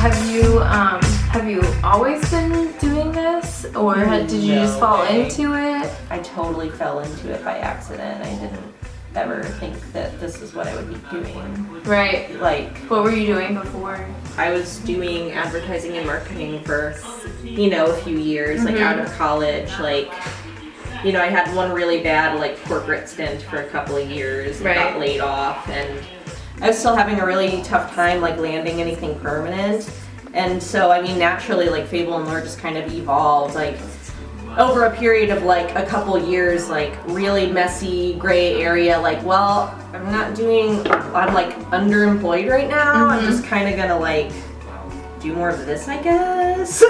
Have you always been doing this, or did you just fall into it? I totally fell into it by accident. I didn't ever think that this is what I would be doing. Right. Like, what were you doing before? I was doing advertising and marketing for, a few years, like out of college. Like, I had one really bad like corporate stint for a couple of years and got laid off, and I was still having a really tough time like landing anything permanent. And so, naturally, like Fable Lore just kind of evolved, like over a period of like a couple years, like really messy gray area. Like, well, I'm like underemployed right now. I'm just kind of gonna like do more of this, I guess.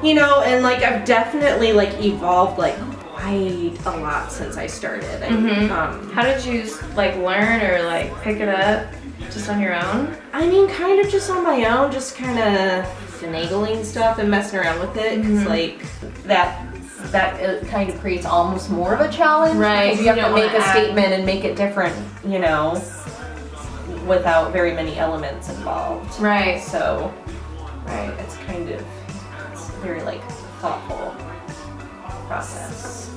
And like I've definitely like evolved like quite a lot since I started. How did you like learn or like pick it up? Just on your own? Kind of just on my own, just kind of finagling stuff and messing around with it. Because like that kind of creates almost more of a challenge. Right. Because you have to make a statement and make it different, without very many elements involved. Right. So, it's very like thoughtful process.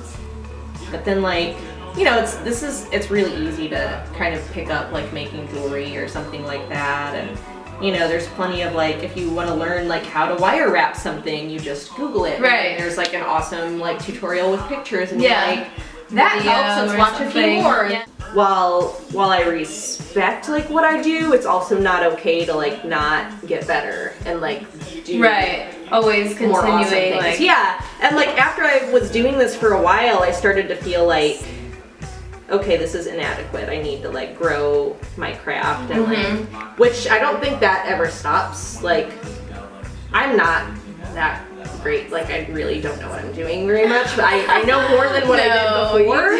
But then like, it's really easy to kind of pick up like making jewelry or something like that, and there's plenty of like, if you want to learn like how to wire wrap something, you just Google it. Right. And there's like an awesome like tutorial with pictures, and you're like, that helps. Let's watch a few more. Yeah. While I respect like what I do, it's also not okay to like not get better and like do always continuing more awesome things. like and like after I was doing this for a while, I started to feel like, okay, this is inadequate. I need to like grow my craft, and like, which I don't think that ever stops. Like, I'm not that great. Like, I really don't know what I'm doing very much, but I know more than what I did before.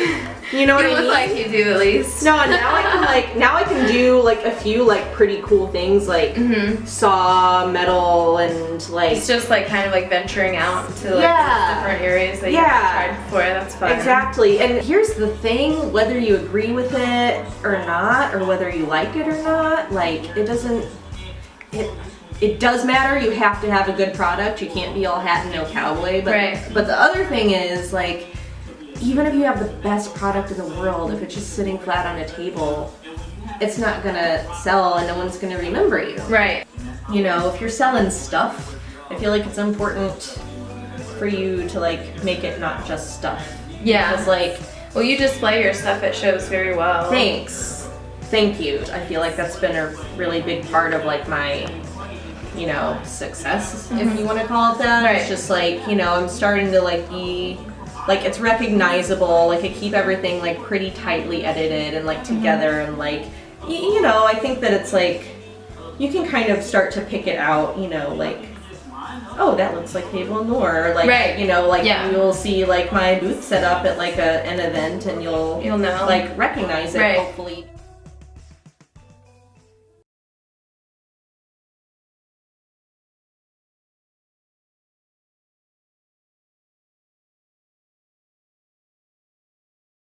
You know what I mean? You look like you do at least. No, now I can do like a few like pretty cool things, like saw metal, and like it's just like kind of like venturing out to like different areas that you haven't tried before. That's fun. Exactly. And here's the thing: whether you agree with it or not, or whether you like it or not, like it doesn't. It does matter. You have to have a good product. You can't be all hat and no cowboy. But the other thing is like, even if you have the best product in the world, if it's just sitting flat on a table, it's not gonna sell and no one's gonna remember you. Right. If you're selling stuff, I feel like it's important for you to like make it not just stuff. Yeah. Because like, well, you display your stuff at shows very well. Thanks. Thank you. I feel like that's been a really big part of like my, success, if you want to call it that. Right. It's just like, I'm starting to like be, like it's recognizable, like I keep everything like pretty tightly edited and like together, and like, I think that it's like, you can kind of start to pick it out, like, oh, that looks like Fable Lore, or like, you'll see like my booth set up at like an event, and you'll know, like recognize it, hopefully.